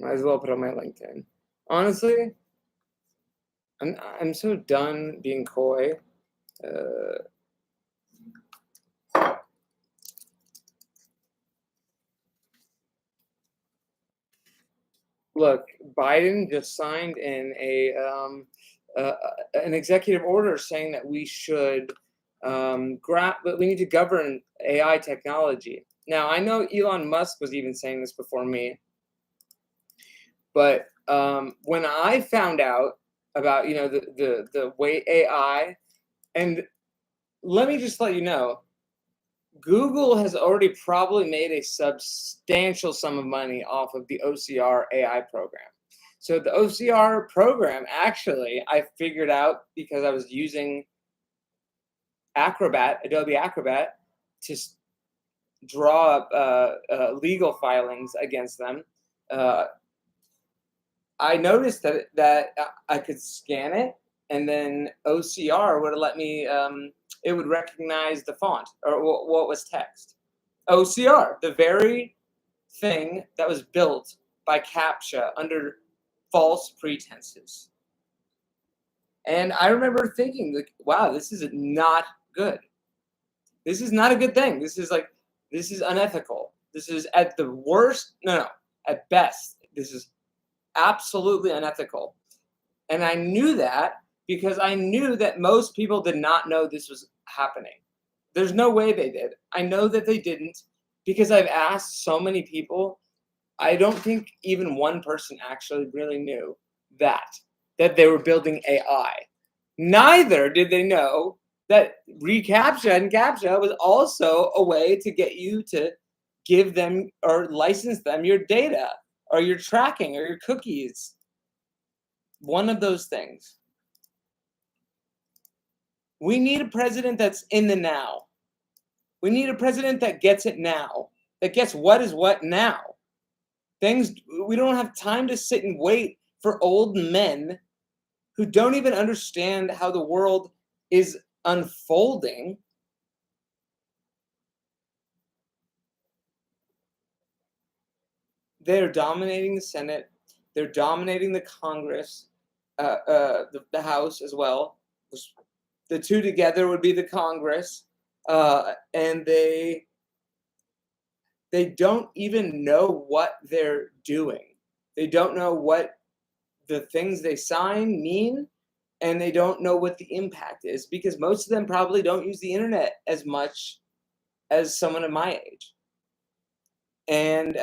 Might as well put on my LinkedIn. Honestly, I'm so done being coy. Uh, Look, Biden just signed in uh, an executive order saying that we should we need to govern AI technology. Now, I know Elon Musk was even saying this before me, but when I found out about the way AI, and let me just let you know, Google has already probably made a substantial sum of money off of the OCR AI program. So the OCR program, actually, I figured out because I was using Acrobat, Adobe Acrobat, to draw up legal filings against them. Uh, I noticed that I could scan it, and then OCR would let me. It would recognize the font or what was text. OCR, the very thing that was built by CAPTCHA under false pretenses. And I remember thinking, like, wow, this is not good. This is not a good thing. This is unethical. This is at the worst, no, at best, this is absolutely unethical. And I knew that because I knew that most people did not know this was happening. There's no way they did. I know that they didn't because I've asked so many people. I don't think even one person actually really knew that they were building AI. Neither did they know that reCAPTCHA and CAPTCHA was also a way to get you to give them or license them your data or your tracking or your cookies. One of those things. We need a president that's in the now. We need a president that gets it now, that gets what is what now. Things, we don't have time to sit and wait for old men who don't even understand how the world is unfolding. They're dominating the Senate. They're dominating the Congress, the House as well. The two together would be the Congress, and they don't even know what they're doing. They don't know what the things they sign mean, and they don't know what the impact is because most of them probably don't use the internet as much as someone of my age. And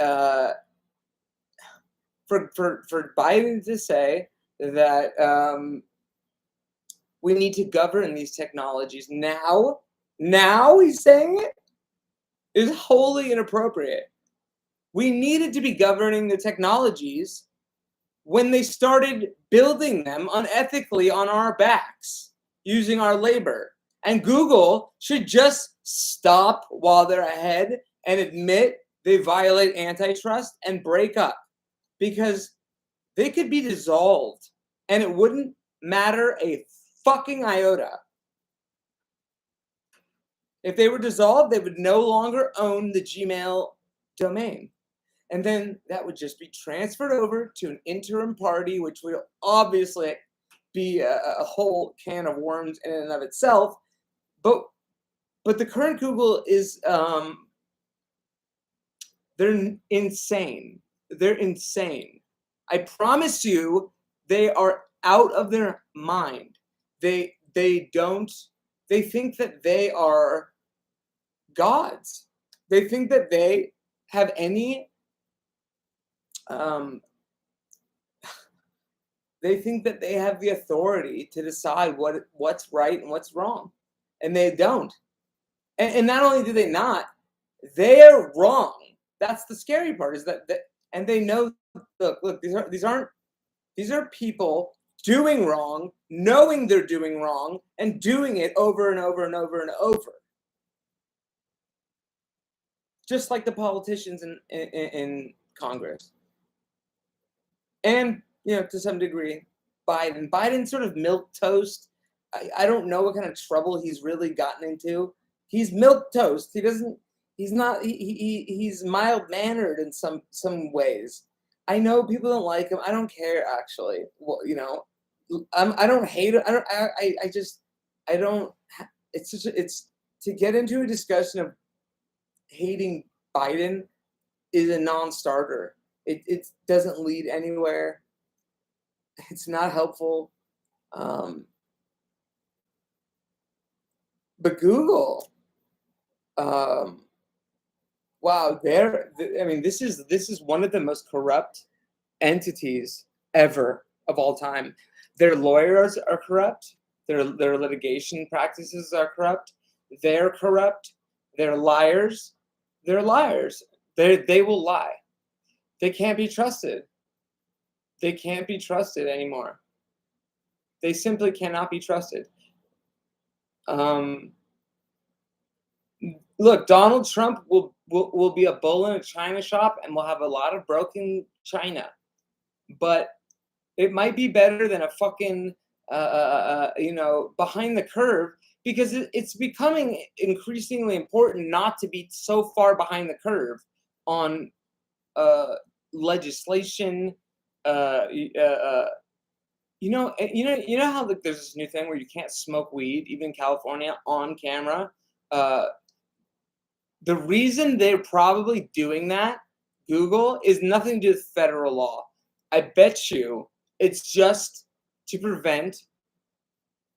for Biden to say that we need to govern these technologies now he's saying it is wholly inappropriate. We needed to be governing the technologies when they started building them unethically on our backs using our labor. And Google should just stop while they're ahead and admit they violate antitrust and break up because they could be dissolved and it wouldn't matter a fucking iota. If they were dissolved, they would no longer own the Gmail domain. And then that would just be transferred over to an interim party, which would obviously be a whole can of worms in and of itself. But the current Google is they're insane. They're insane. I promise you, they are out of their mind. They think that they are gods. They think that they have any they think that they have the authority to decide what's right and what's wrong, and they don't. And not only do they not, they're wrong. That's the scary part. Is that and they know. Look. These are people doing wrong, knowing they're doing wrong, and doing it over and over and over and over. Just like the politicians in Congress. And, to some degree, Biden's sort of milquetoast. I don't know what kind of trouble he's really gotten into. He's milquetoast. He's not, he's mild mannered in some ways. I know people don't like him. I don't care actually. Well, I don't hate it. I don't. I just. I don't. It's such. It's to get into a discussion of hating Biden is a non-starter. It doesn't lead anywhere. It's not helpful. Um, but Google, um, wow, I mean, this is one of the most corrupt entities ever of all time. Their lawyers are corrupt. Their litigation practices are corrupt. They're corrupt. They're liars. They're liars. They will lie. They can't be trusted. They can't be trusted anymore. They simply cannot be trusted. Um, Look, Donald Trump will be a bull in a china shop, and we'll have a lot of broken china. But it might be better than a fucking behind the curve, because it's becoming increasingly important not to be so far behind the curve on legislation. Uh, y- uh, uh, how like there's this new thing where you can't smoke weed even in California on camera. Uh, the reason they're probably doing that, Google, is nothing to do with federal law. I bet you it's just to prevent,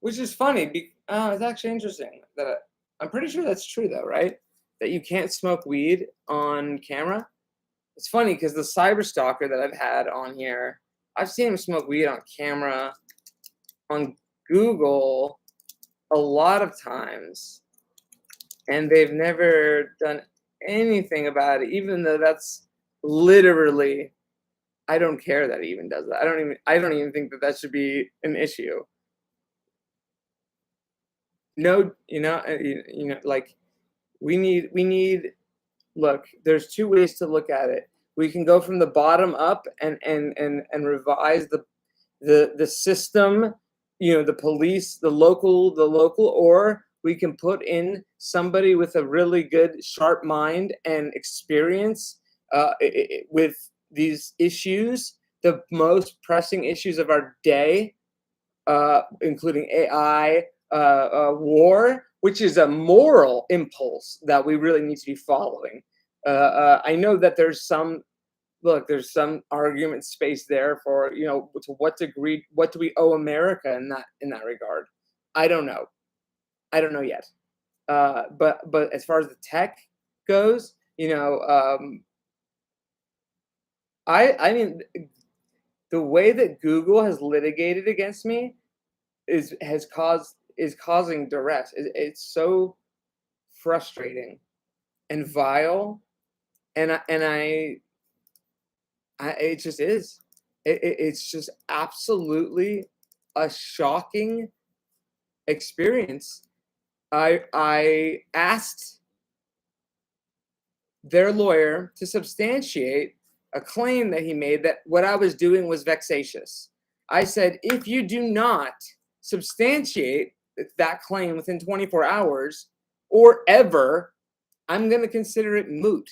which is funny. It's actually interesting that I'm pretty sure that's true though, right? That you can't smoke weed on camera. It's funny because the cyber stalker that I've had on here, I've seen him smoke weed on camera on Google a lot of times, and they've never done anything about it, even though that's literally, I don't care that he even does that. I don't even think that that should be an issue. No, like we need look, there's two ways to look at it. We can go from the bottom up and revise the system, the police, the local, or we can put in somebody with a really good sharp mind and experience with these issues, the most pressing issues of our day, including AI, war, which is a moral impulse that we really need to be following. I know that there's some argument space there for, to what degree, what do we owe America in that regard? I don't know. I don't know yet. But as far as the tech goes, I mean, the way that Google has litigated against me is causing duress. It's so frustrating and vile, and it just is. It's just absolutely a shocking experience. I asked their lawyer to substantiate a claim that he made that what I was doing was vexatious. I said, if you do not substantiate that claim within 24 hours or ever, I'm going to consider it moot.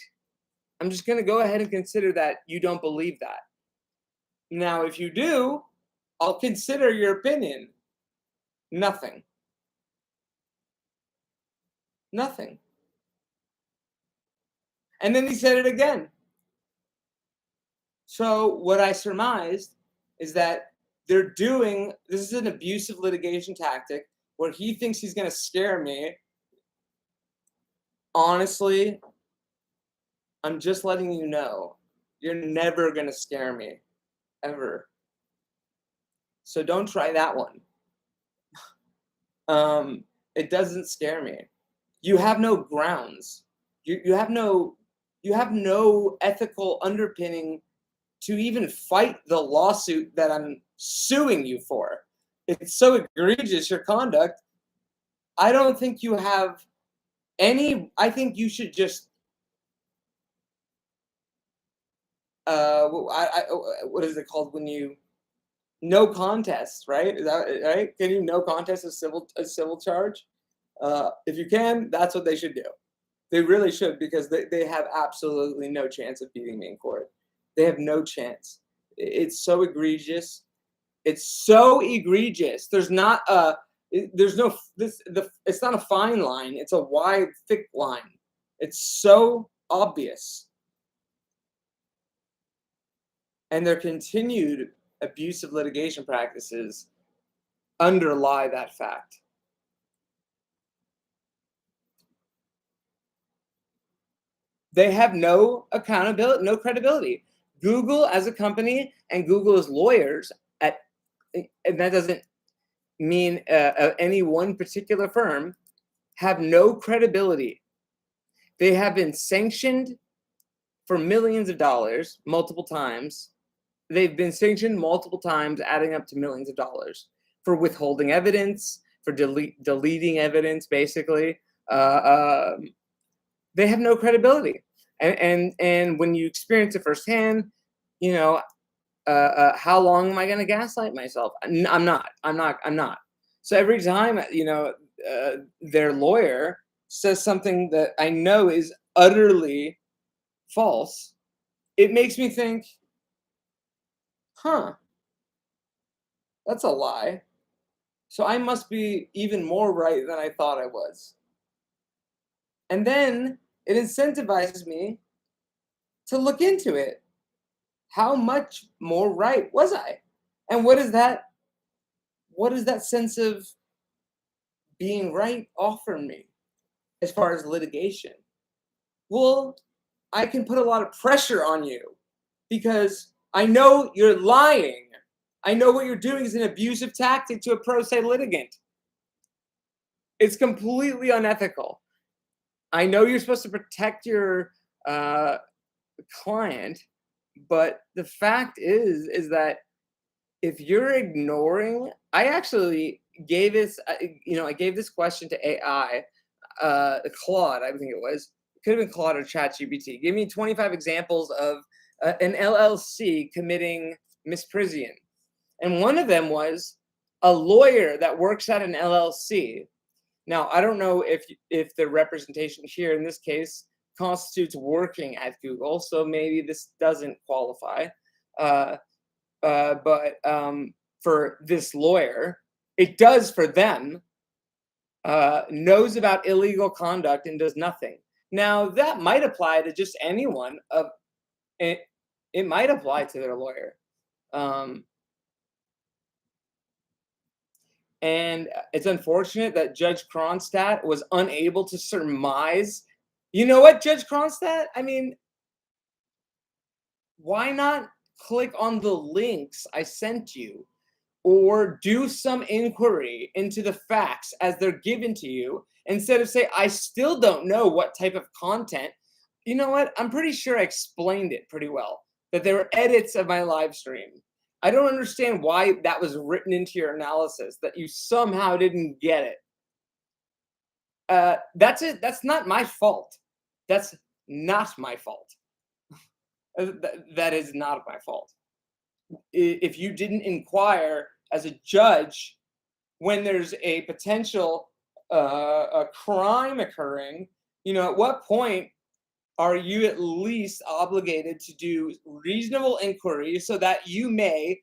I'm just going to go ahead and consider that you don't believe that. Now, if you do, I'll consider your opinion. Nothing. Nothing. And then he said it again. So what I surmised is that this is an abusive litigation tactic where he thinks he's going to scare me. Honestly, I'm just letting you know, you're never going to scare me, ever. So don't try that one. It doesn't scare me. You have no grounds. You have no ethical underpinning to even fight the lawsuit that I'm suing you for. It's so egregious, your conduct. I don't think you have I think you should just what is it called when you no contest, right? Is that right? Can you no contest a civil charge? If you can, that's what they should do. They really should, because they have absolutely no chance of beating me in court. They have no chance. It's so egregious. It's so egregious. There's not a there's no it's not a fine line. It's a wide, thick line. It's so obvious. And their continued abusive litigation practices underlie that fact. They have no accountability, no credibility. Google as a company and Google as lawyers and that doesn't mean any one particular firm, have no credibility. They have been sanctioned for millions of dollars multiple times. They've been sanctioned multiple times, adding up to millions of dollars for withholding evidence, for deleting evidence, basically. They have no credibility. And when you experience it firsthand, you know, how long am I going to gaslight myself? I'm not. So every time, their lawyer says something that I know is utterly false, it makes me think, that's a lie. So I must be even more right than I thought I was. And then it incentivizes me to look into it. How much more right was I? And what does that sense of being right offer me as far as litigation? Well, I can put a lot of pressure on you because I know you're lying. I know what you're doing is an abusive tactic to a pro se litigant. It's completely unethical. I know you're supposed to protect your client, but the fact is that if you're ignoring, I actually gave this, I gave this question to AI, Claude, I think it was. It could have been Claude or ChatGPT. Give me 25 examples of an LLC committing misprision. And one of them was a lawyer that works at an LLC. Now, I don't know if the representation here in this case constitutes working at Google, so maybe this doesn't qualify. But for this lawyer, it does for them, knows about illegal conduct and does nothing. Now, that might apply to just anyone. It might apply to their lawyer. And it's unfortunate that Judge Kronstadt was unable to surmise. You know what, Judge Kronstadt? I mean, why not click on the links I sent you or do some inquiry into the facts as they're given to you instead of say, I still don't know what type of content. You know what? I'm pretty sure I explained it pretty well, that there were edits of my live stream. I don't understand why that was written into your analysis, that you somehow didn't get it. That's it. That's not my fault. That's not my fault. That is not my fault. If you didn't inquire as a judge when there's a potential a crime occurring, at what point are you at least obligated to do reasonable inquiry so that you may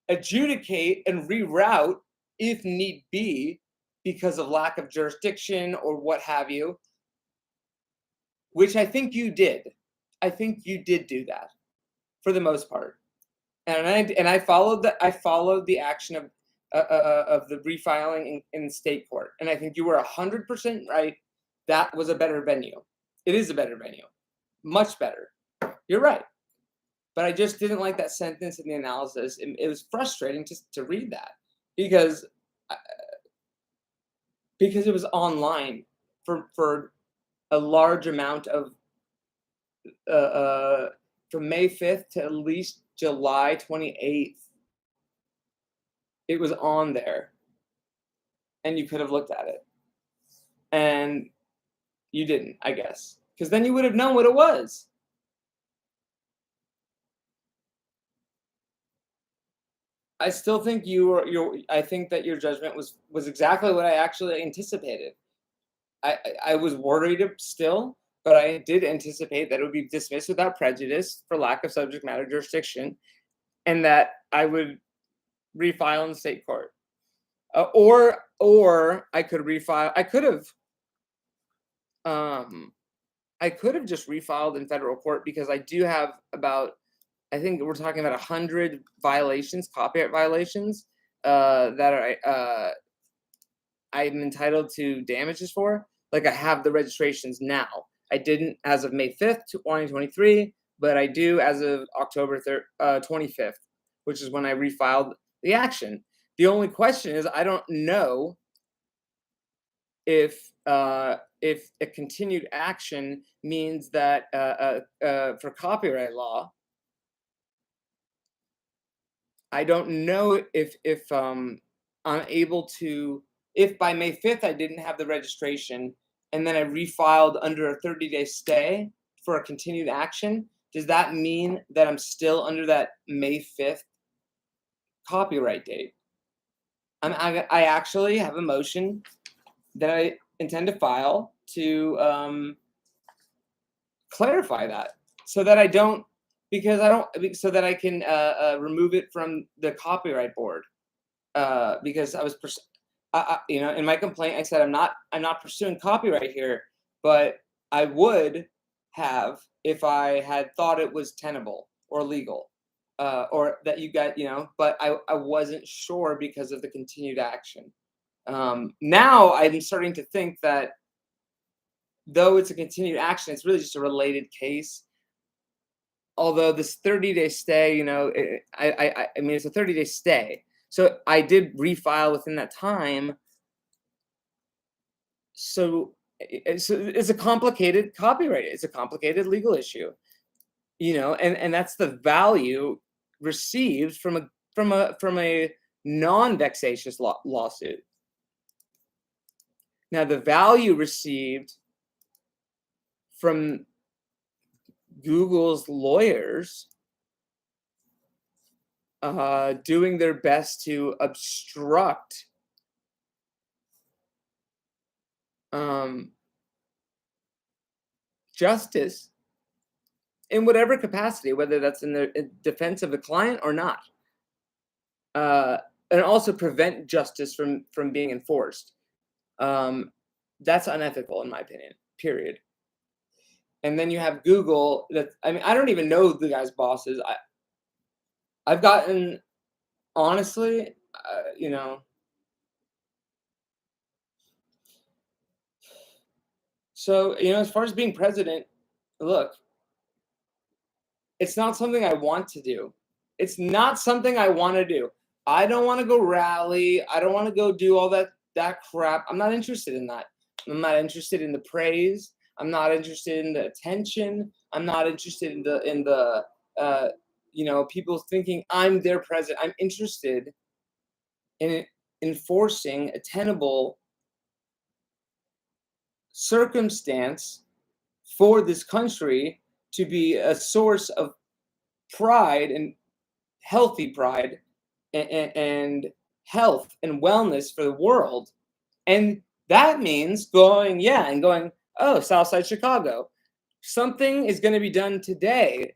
adjudicate and reroute if need be because of lack of jurisdiction or what have you, which I think you did. I think you did do that for the most part. And I followed the action of the refiling in state court, and I think you were 100% right. That was a better venue. It is a better venue, much better. You're right, but I just didn't like that sentence in the analysis. It was frustrating to read that because it was online for a large amount of from May 5th to at least July 28th. It was on there, and you could have looked at it, and you didn't, I guess, because then you would have known what it was. I still think I think that your judgment was exactly what I actually anticipated. I was worried still, but I did anticipate that it would be dismissed without prejudice for lack of subject matter jurisdiction, and that I would refile in the state court. Or I could refile. I could have just refiled in federal court because I do have about, I think we're talking about 100 violations, copyright violations, that I'm entitled to damages for. Like, I have the registrations now. I didn't as of May 5th, 2023, but I do as of October 25th, which is when I refiled the action. The only question is, I don't know if a continued action means that for copyright law, I don't know if I'm able to, if by May 5th I didn't have the registration and then I refiled under a 30-day stay for a continued action, does that mean that I'm still under that May 5th copyright date? I actually have a motion that I intend to file to clarify that, so that I don't, because I don't, so that I can remove it from the copyright board, because I was, in my complaint I said I'm not pursuing copyright here, but I would have if I had thought it was tenable or legal, or that you got, but I wasn't sure because of the continued action. Now I'm starting to think that though it's a continued action, it's really just a related case. Although this 30-day stay, I mean, it's a 30-day stay. So I did refile within that time. So it's a complicated copyright. It's a complicated legal issue, and that's the value received from a non-vexatious lawsuit. Now, the value received from Google's lawyers doing their best to obstruct justice in whatever capacity, whether that's in the defense of the client or not, and also prevent justice from being enforced. That's unethical, in my opinion, period. And then you have Google. I don't even know the guy's bosses. I've gotten, honestly, So, as far as being president, look, it's not something I want to do. It's not something I want to do. I don't want to go rally. I don't want to go do all that crap. I'm not interested in that. I'm not interested in the praise. I'm not interested in the attention. I'm not interested in the people thinking I'm their president. I'm interested in enforcing a tenable circumstance for this country to be a source of pride and healthy pride and health and wellness for the world. And that means going, oh, Southside Chicago. Something is going to be done today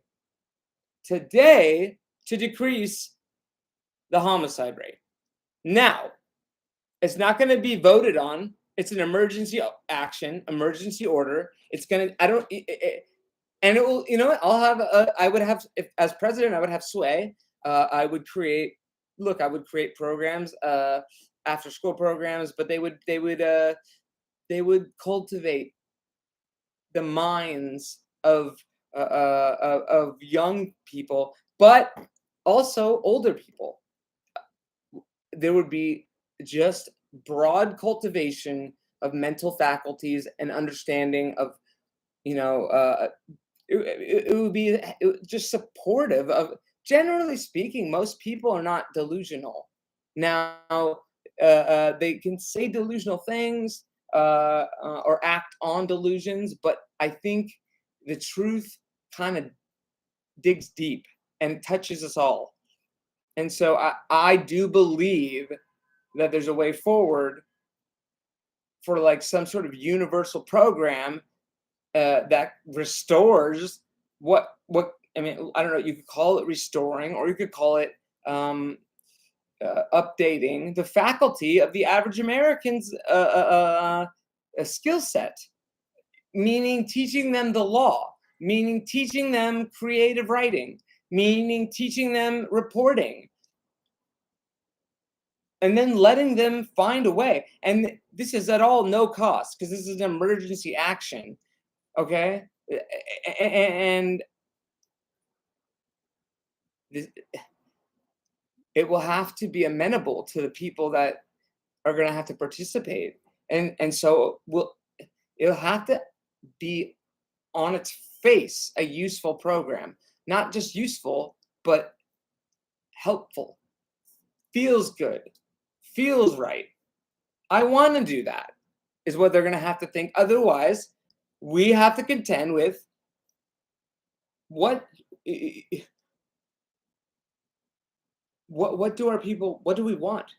to decrease the homicide rate. Now, it's not going to be voted on. It's an emergency action, emergency order. It's going to, and it will, I would have, if as president, I would have sway. I would create programs, after school programs, but they would cultivate the minds of young people, but also older people. There would be just broad cultivation of mental faculties and understanding of, it would be just supportive of, generally speaking, most people are not delusional. Now, they can say delusional things or act on delusions, but I think the truth kind of digs deep and touches us all. And so I do believe that there's a way forward for like some sort of universal program that restores what I mean. I don't know. You could call it restoring, or you could call it updating the faculty of the average American's skill set, meaning teaching them the law, meaning teaching them creative writing, meaning teaching them reporting, and then letting them find a way. And this is at all no cost because this is an emergency action. Okay. And this, it will have to be amenable to the people that are going to have to participate. And so it'll have to be on its face a useful program, not just useful, but helpful, feels good, feels right. I want to do that, is what they're going to have to think. Otherwise, we have to contend with what do our people, what do we want?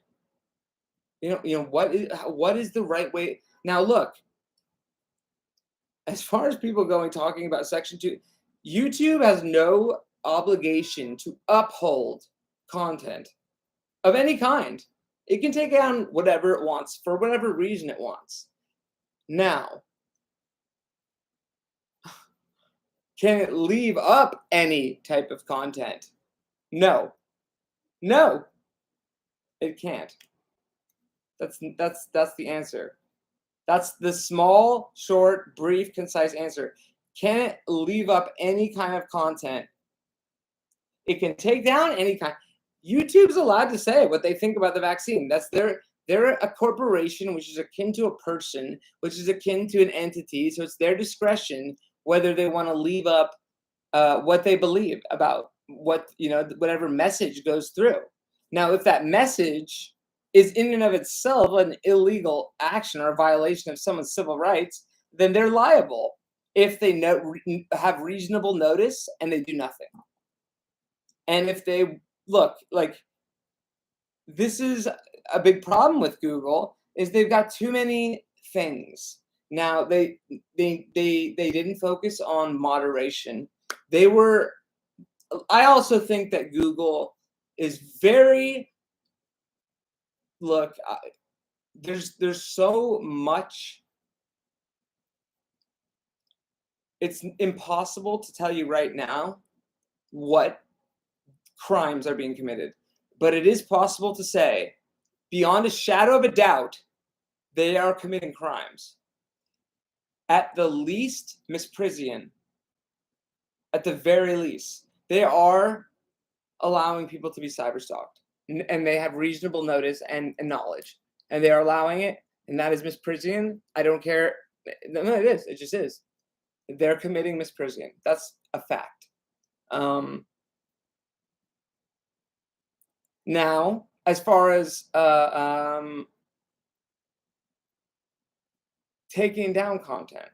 What is the right way? Now look, as far as people going talking about Section 2, YouTube has no obligation to uphold content of any kind. It can take down whatever it wants for whatever reason it wants. Now, can it leave up any type of content? No. No, it can't. That's the answer. That's the small, short, brief, concise answer. Can it leave up any kind of content? It can take down any kind. YouTube's allowed to say what they think about the vaccine. That's they're a corporation, which is akin to a person, which is akin to an entity. So it's their discretion whether they want to leave up what they believe about whatever message goes through. Now, if that message is in and of itself an illegal action or a violation of someone's civil rights, then they're liable if they have reasonable notice and they do nothing. And if they look, like, this is a big problem with Google, is they've got too many things. Now they didn't focus on moderation. I also think that Google is very, look, there's so much. It's impossible to tell you right now what crimes are being committed, but it is possible to say, beyond a shadow of a doubt, they are committing crimes. At the least, misprision. At the very least, they are allowing people to be cyberstalked, and they have reasonable notice and knowledge, and they are allowing it, and that is misprision. I don't care. No, it is. It just is. They're committing misprision. That's a fact. Now, as far as taking down content,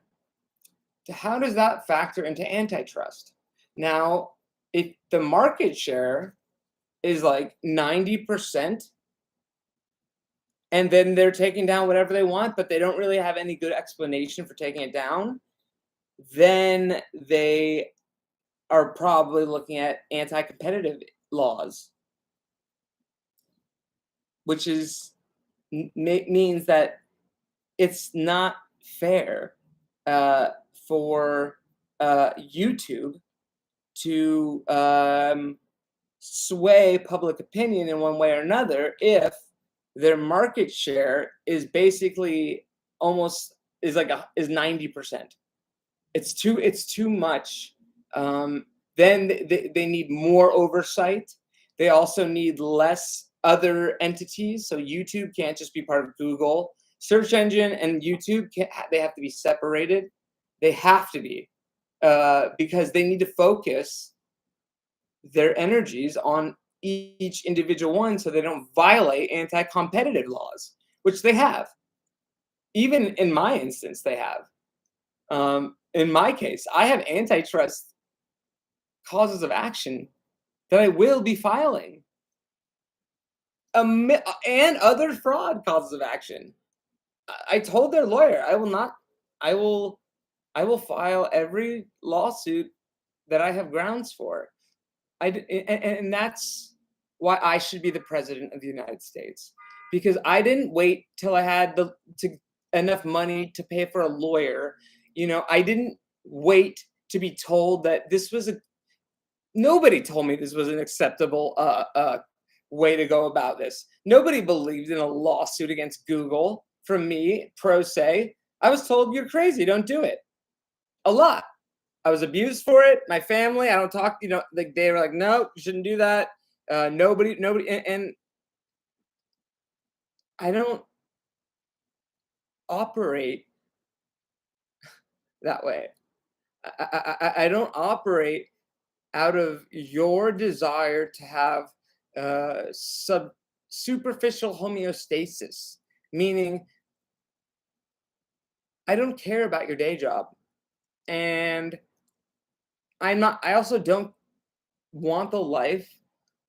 how does that factor into antitrust? Now, if the market share is like 90%, and then they're taking down whatever they want, but they don't really have any good explanation for taking it down, then they are probably looking at anti-competitive laws, which means that it's not fair for YouTube to sway public opinion in one way or another if their market share is basically is 90%. It's too much. Then they need more oversight. They also need less other entities. So YouTube can't just be part of Google. Search engine and YouTube they have to be separated. They have to be because they need to focus their energies on each individual one so they don't violate anti-competitive laws, which they have. Even in my instance, they have. In my case, I have antitrust causes of action that I will be filing, and other fraud causes of action. I told their lawyer I will I will file every lawsuit that I have grounds for. And that's why I should be the president of the United States, because I didn't wait till I had enough money to pay for a lawyer. I didn't wait to be told that this was a. Nobody told me this was an acceptable way to go about this. Nobody believed in a lawsuit against Google from me, pro se. I was told you're crazy, don't do it. A lot. I was abused for it. My family, I don't talk, like they were like, no, you shouldn't do that. Nobody, and I don't operate that way. I don't operate out of your desire to have superficial homeostasis, meaning I don't care about your day job, and I also don't want the life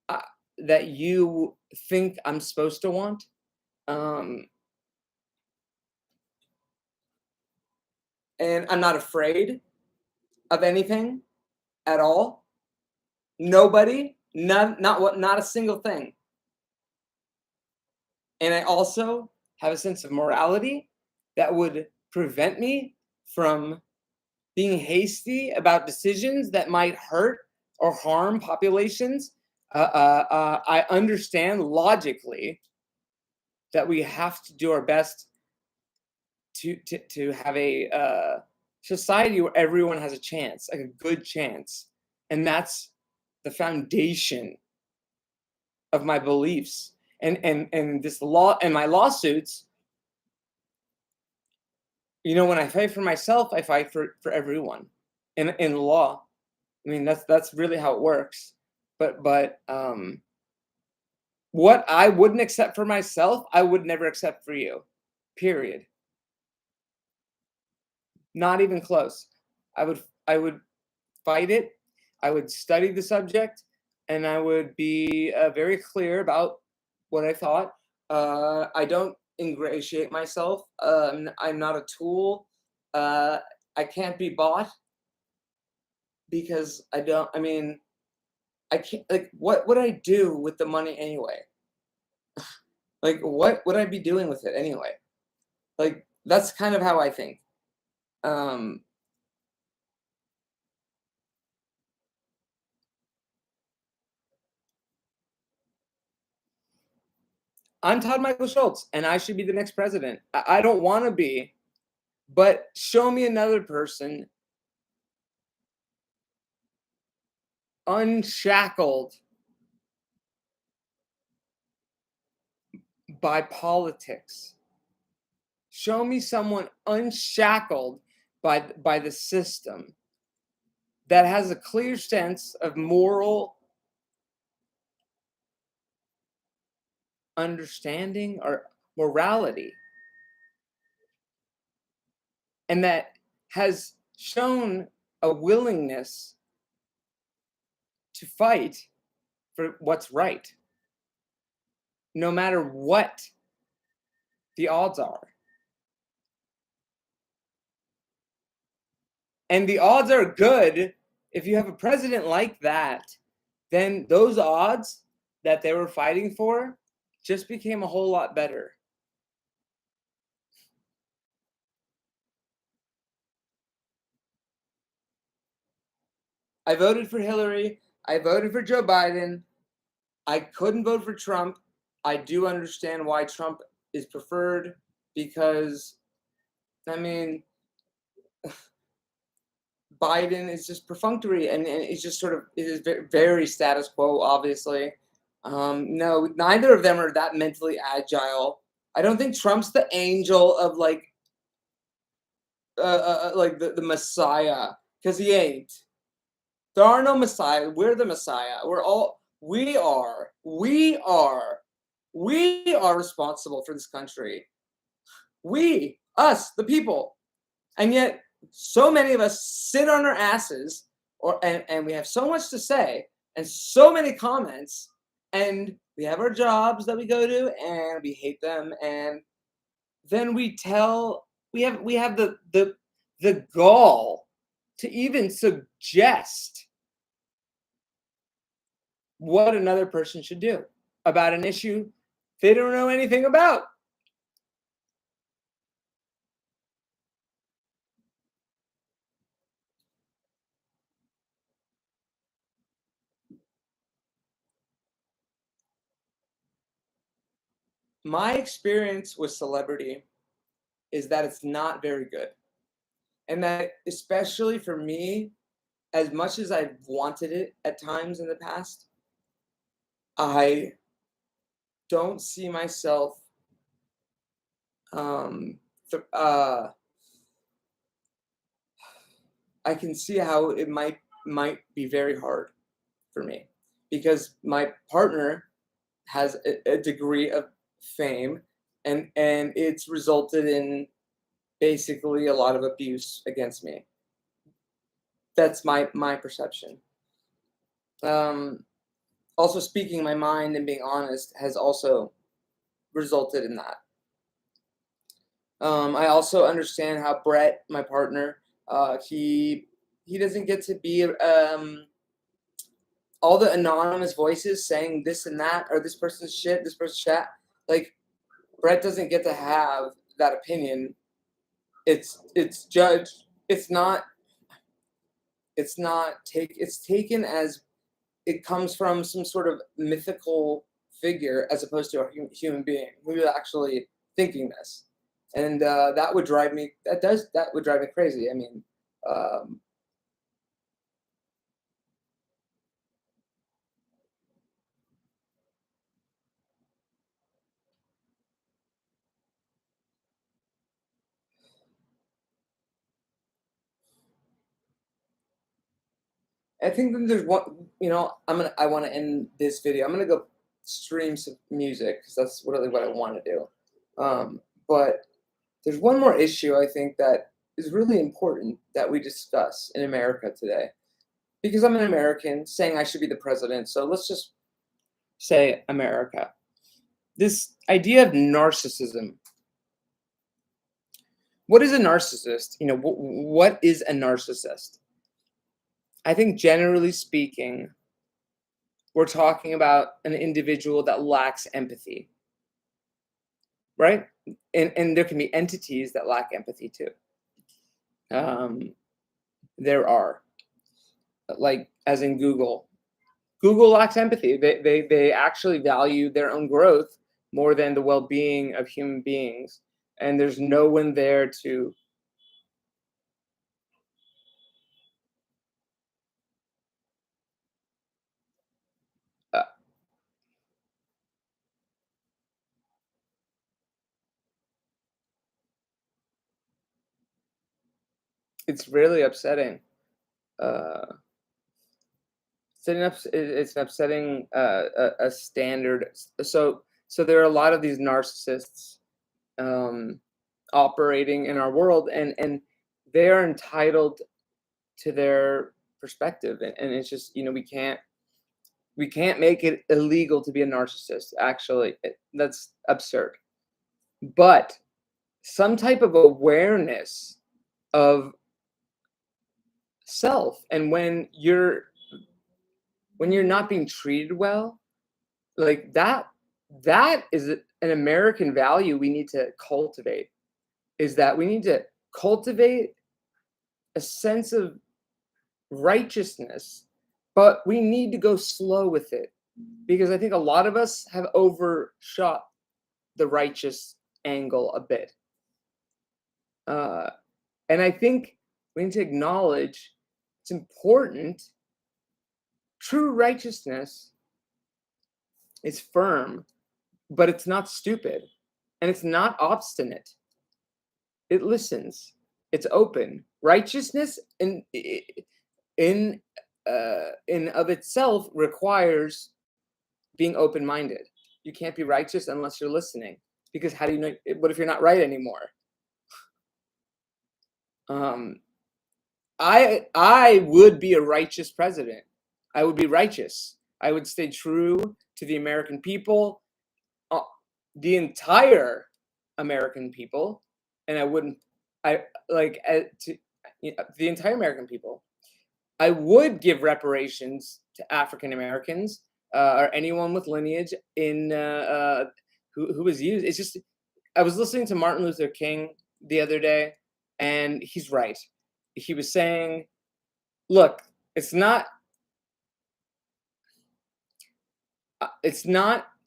uh, that you think I'm supposed to want. Um, and I'm not afraid of anything at all. Nobody, not a single thing. And I also have a sense of morality that would prevent me from being hasty about decisions that might hurt or harm populations. I understand logically that we have to do our best to have a society where everyone has a chance, like a good chance, and that's the foundation of my beliefs. And this law and my lawsuits. When I fight for myself, I fight for everyone. In law, I mean that's really how it works. But what I wouldn't accept for myself, I would never accept for you. Period. Not even close. I would fight it. I would study the subject, and I would be very clear about what I thought. I don't ingratiate myself. I'm not a tool. Uh, I can't be bought because I don't. I mean, I can't. Like, what would I do with the money anyway? Like, what would I be doing with it anyway? Like, that's kind of how I think. Um, I'm Todd Michael Schultz, and I should be the next president. I don't want to be, but show me another person unshackled by politics. Show me someone unshackled by the system that has a clear sense of moral understanding or morality, and that has shown a willingness to fight for what's right, no matter what the odds are. And the odds are good. If you have a president like that, then those odds that they were fighting for just became a whole lot better. I voted for Hillary. I voted for Joe Biden. I couldn't vote for Trump. I do understand why Trump is preferred because, I mean, Biden is just perfunctory and it's just sort of, it is very, very status quo, obviously. No, neither of them are that mentally agile. I don't think Trump's the angel of like the Messiah, because he ain't. There are no Messiah. We're the Messiah. We are responsible for this country. Us, the people. And yet, so many of us sit on our asses, and we have so much to say, and so many comments, and we have our jobs that we go to, and we hate them, and then we have the the gall to even suggest what another person should do about an issue they don't know anything about. My experience with celebrity is that it's not very good. And that, especially for me, as much as I've wanted it at times in the past, I don't see myself um, I can see how it might be very hard for me because my partner has a degree of fame, and it's resulted in basically a lot of abuse against me. That's my perception. Um, Also, speaking my mind and being honest has also resulted in that. I also understand how Brett, my partner, he doesn't get to be all the anonymous voices saying this and that, or this person's shit, this person's chat. Like, Brett doesn't get to have that opinion. It's judged. It's taken as it comes from some sort of mythical figure as opposed to a human being who's actually thinking this, and that would drive me. That would drive me crazy. I mean, um, I think that there's one. I want to end this video. I'm gonna go stream some music because that's really what I want to do. But there's one more issue I think that is really important that we discuss in America today. Because I'm an American saying I should be the president. So let's just say America. This idea of narcissism. What is a narcissist? What is a narcissist? I think generally speaking, we're talking about an individual that lacks empathy, right? And there can be entities that lack empathy too. There are, like, as in Google. Google lacks empathy. They actually value their own growth more than the well-being of human beings. And there's no one there to uh, it's really upsetting. Uh, it's an upsetting a standard. So there are a lot of these narcissists um, operating in our world, and they are entitled to their perspective, and it's just we can't make it illegal to be a narcissist. Actually, that's absurd. But some type of awareness of self, and when you're not being treated well, like that is an American value we need to cultivate. Is that we need to cultivate a sense of righteousness, but we need to go slow with it because I think a lot of us have overshot the righteous angle a bit. And I think we need to acknowledge it's important. True righteousness is firm, but it's not stupid, and it's not obstinate. It listens. It's open. Righteousness in in of itself requires being open-minded. You can't be righteous unless you're listening, because how do you know? What if you're not right anymore? Um, I would be a righteous president. I would be righteous. I would stay true to the American people, uh, the entire American people, and I wouldn't. I like the entire American people. I would give reparations to African Americans or anyone with lineage in who was used. It's just I was listening to Martin Luther King the other day, and he's right. He was saying, "Look, it's not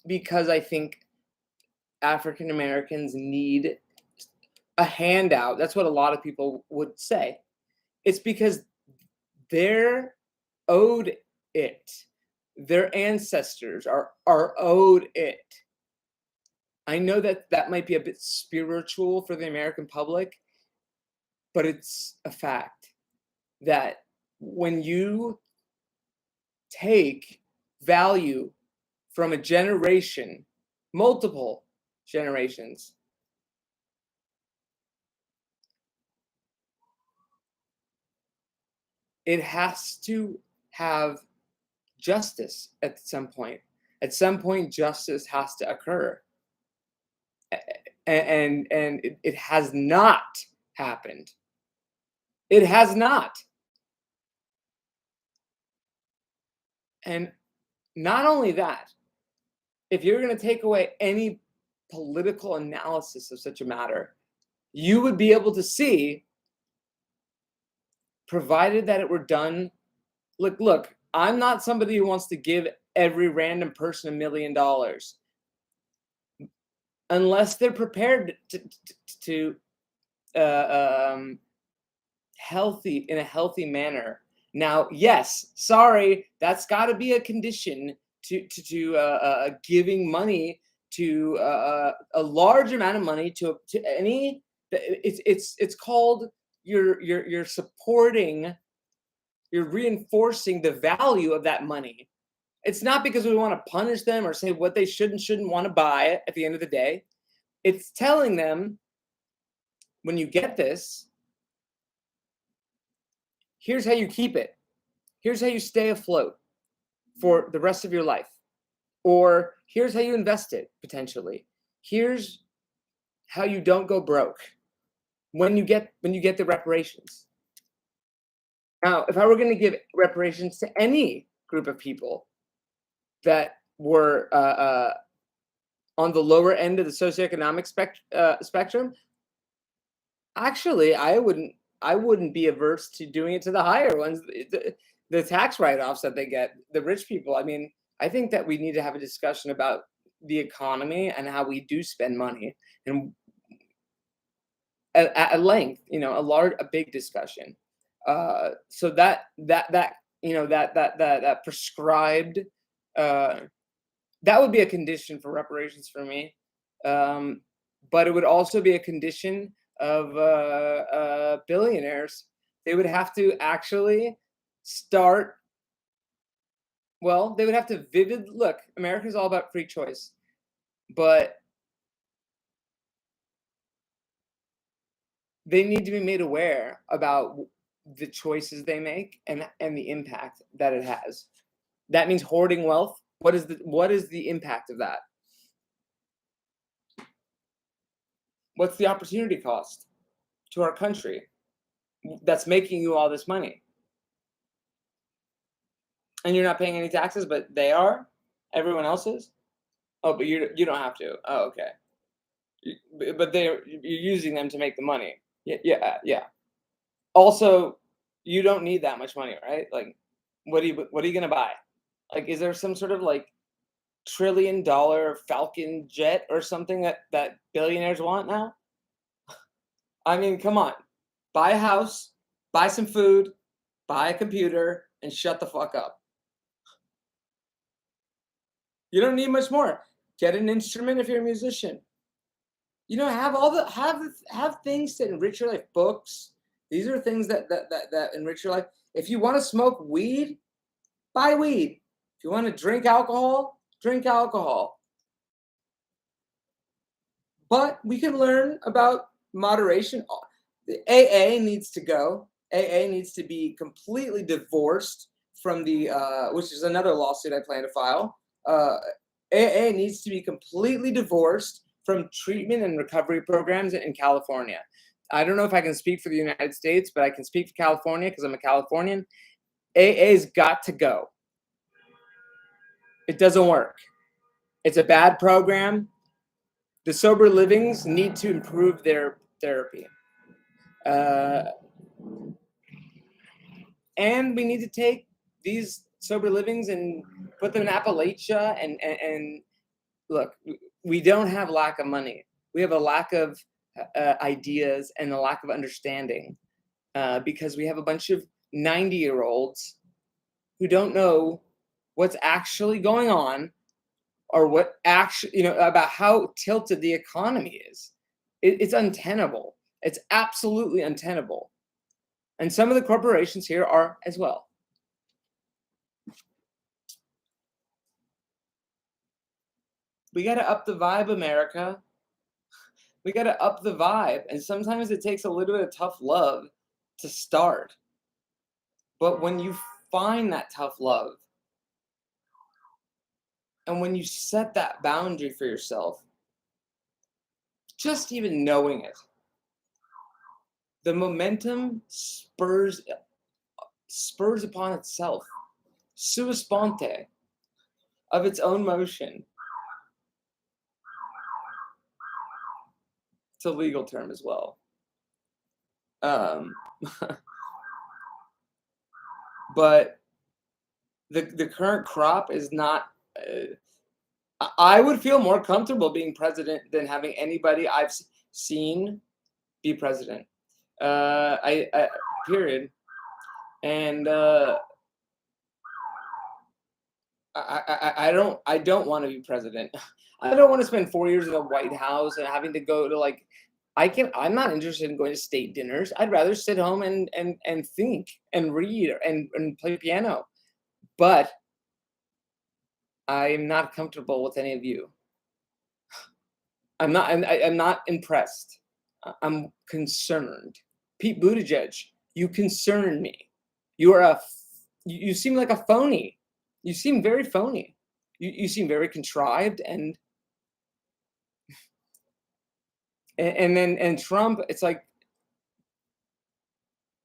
because I think African Americans need a handout." That's what a lot of people would say. It's because they're owed it. Their ancestors are owed it. I know that that might be a bit spiritual for the American public, but it's a fact that when you take value from a generation, multiple generations, it has to have justice at some point. At some point, justice has to occur. And it has not happened. It has not. And not only that, if you're going to take away any political analysis of such a matter, you would be able to see, provided that it were done. Look, I'm not somebody who wants to give every random person $1 million unless they're prepared to healthy in a healthy manner. Now, yes, sorry, that's got to be a condition to giving money to a large amount of money to any. It's called you're supporting, you're reinforcing the value of that money. It's not because we want to punish them or say what they should and shouldn't want to buy at the end of the day. It's telling them, when you get this, here's how you keep it. Here's how you stay afloat for the rest of your life. Or here's how you invest it, potentially. Here's how you don't go broke when you get the reparations. Now, if I were going to give reparations to any group of people that were on the lower end of the socioeconomic spectrum, actually, I wouldn't be averse to doing it to the higher ones. The tax write-offs that they get, the rich people. I mean, I think that we need to have a discussion about the economy and how we do spend money, and at length, a big discussion. So that prescribed, that would be a condition for reparations for me. But it would also be a condition of billionaires. They would have to actually start. Well, they would have to look. America's all about free choice, but they need to be made aware about the choices they make and the impact that it has. That means hoarding wealth. What is the impact of that? What's the opportunity cost to our country that's making you all this money? And you're not paying any taxes, but they are? Everyone else is? Oh, but you don't have to. Oh, okay. But you're using them to make the money. Yeah. Also, you don't need that much money, right? Like, what are you gonna buy? Like, is there some sort of like $1 trillion Falcon jet or something that billionaires want now? I mean, come on. Buy a house, buy some food, buy a computer, and shut the fuck up. You don't need much more. Get an instrument if you're a musician. Have things to enrich your life. Books. These are things that enrich your life. If you want to smoke weed, buy weed. If you want to drink alcohol, drink alcohol. But we can learn about moderation. The AA needs to go. AA needs to be completely divorced from the, which is another lawsuit I plan to file. AA needs to be completely divorced from treatment and recovery programs in California. I don't know if I can speak for the United States, but I can speak for California because I'm a Californian. AA's got to go. It doesn't work. It's a bad program. The sober livings need to improve their therapy. And we need to take these sober livings and put them in Appalachia and look, we don't have lack of money. We have a lack of ideas and a lack of understanding because we have a bunch of 90-year-olds who don't know what's actually going on or what actually, about how tilted the economy is. It's untenable. It's absolutely untenable. And some of the corporations here are as well. We got to up the vibe, America. We got to up the vibe. And sometimes it takes a little bit of tough love to start. But when you find that tough love, and when you set that boundary for yourself, just even knowing it, the momentum spurs upon itself, sua sponte, of its own motion. It's a legal term as well. But the current crop is not. I would feel more comfortable being president than having anybody I've seen be president. Period. And I don't want to be president. I don't want to spend 4 years in the White House and having to go to I'm not interested in going to state dinners. I'd rather sit home and think and read and play piano. But I'm not comfortable with any of you. I'm not impressed. I'm concerned. Pete Buttigieg, you concern me. You seem like a phony. You seem very phony. You seem very contrived and then Trump, it's like,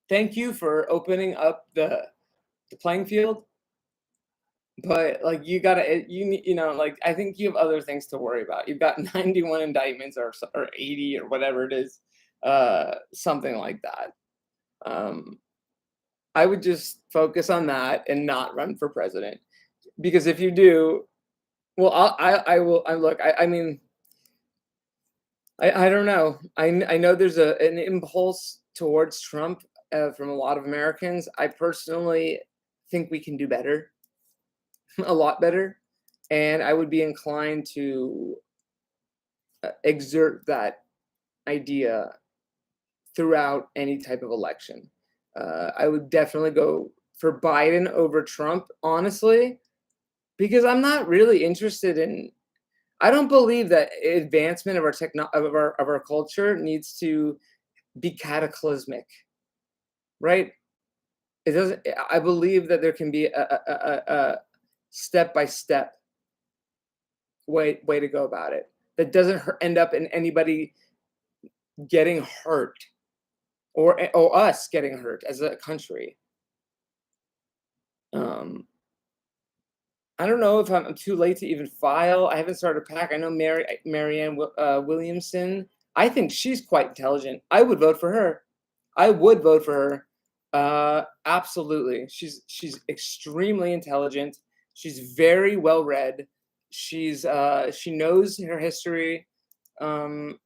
thank you for opening up the playing field, but you gotta I think you have other things to worry about. You've got 91 indictments or 80 or whatever it is, something like that. I would just focus on that and not run for president, because if you do, well, I will. I don't know. I know there's an impulse towards Trump from a lot of Americans. I personally think we can do better, a lot better, and I would be inclined to exert that idea throughout any type of election. I would definitely go for Biden over Trump, honestly, because I'm not really interested in. I don't believe that advancement of our culture needs to be cataclysmic, right? It doesn't. I believe that there can be a step-by-step way to go about it that doesn't end up in anybody getting hurt or us getting hurt as a country. I don't know if I'm too late to even file. I haven't started a PAC. I know Marianne Williamson. I think she's quite intelligent. I would vote for her. Absolutely. She's extremely intelligent. She's very well read. She knows her history. And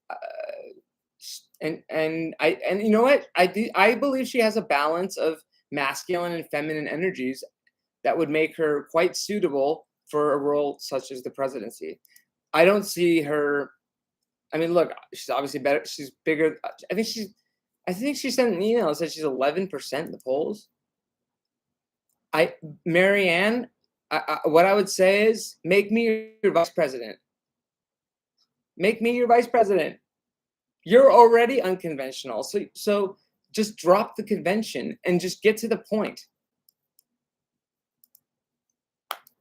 you know what? I believe she has a balance of masculine and feminine energies that would make her quite suitable for a role such as the presidency. I don't see her. I mean, look, she's obviously better. She's bigger. I think she sent an email that said she's 11% in the polls. Marianne, what I would say is make me your vice president. Make me your vice president. You're already unconventional. So just drop the convention and just get to the point.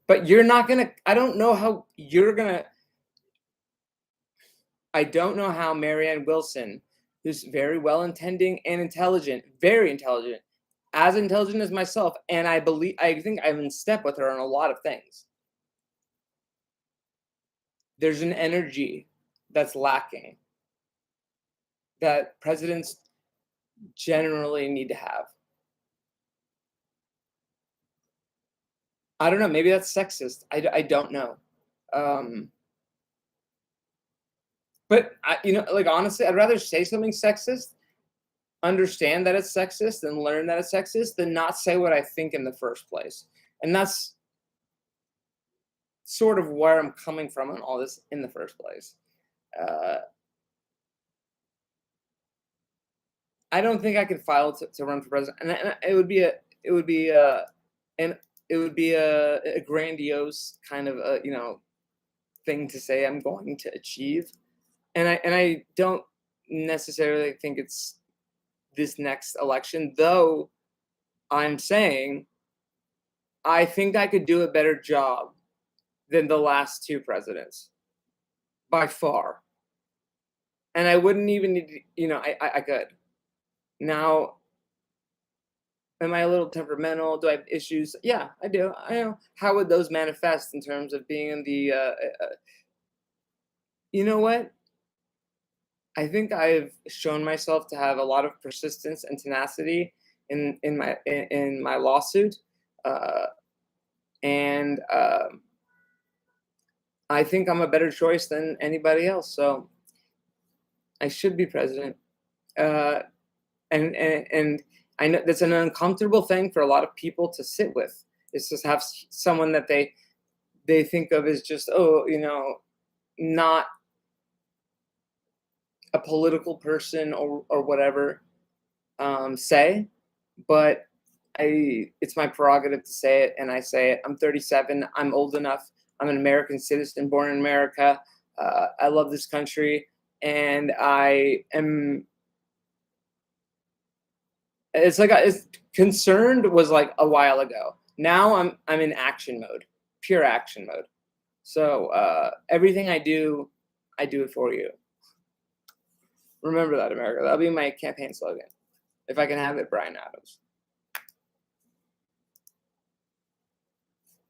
But you're not going to, I don't know how Marianne Wilson who's very well intending and intelligent, very intelligent, as intelligent as myself, and I think I'm in step with her on a lot of things. There's an energy that's lacking that presidents generally need to have. I don't know, maybe that's sexist. I don't know. Um, but like honestly, I'd rather say something sexist, understand that it's sexist, and learn that it's sexist than not say what I think in the first place. And that's sort of where I'm coming from on all this in the first place. Uh, I don't think I could file to run for president, and it would be and it would be a grandiose kind of thing to say I'm going to achieve, and I don't necessarily think it's this next election, though I'm saying I think I could do a better job than the last two presidents by far. And I wouldn't even need to, I could. Now, am I a little temperamental? Do I have issues? Yeah, I do. I know. How would those manifest in terms of being in the, you know what? I think I've shown myself to have a lot of persistence and tenacity in my lawsuit. Uh, and I think I'm a better choice than anybody else. So I should be president. Uh, and I know that's an uncomfortable thing for a lot of people to sit with. Is just have someone that they think of as just not a political person or whatever say, but it's my prerogative to say it, and I say it. I'm 37. I'm old enough. I'm an American citizen, born in America. I love this country, and I am. It's like it's concerned was like a while ago. Now I'm in action mode, pure action mode. So everything I do it for you. Remember that, America. That'll be my campaign slogan. If I can have it, Brian Adams.